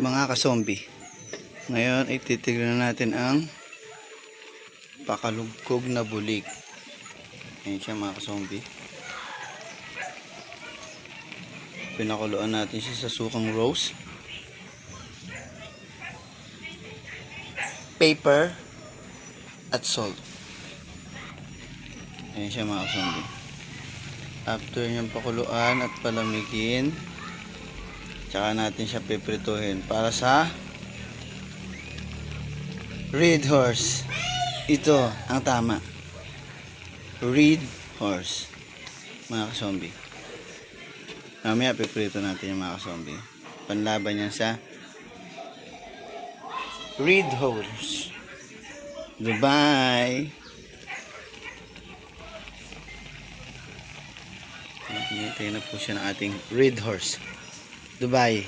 Mga ka-zombie, ngayon ay titignan natin ang pakalugkog na bulig. Ayan siya mga ka-zombie. Pinakuluan natin siya sa sukang rose, paper at salt. Ayan siya mga ka-zombie. After niyang pakuluan at palamigin, tsaka natin siya piprituhin para sa red horse. Ito ang tama, red horse mga ka-zombie. Mamaya piprito natin yung mga ka-zombie. Panlaban yan sa red horse. Goodbye. Hinihintay na po siya ng ating red horse. Dubai.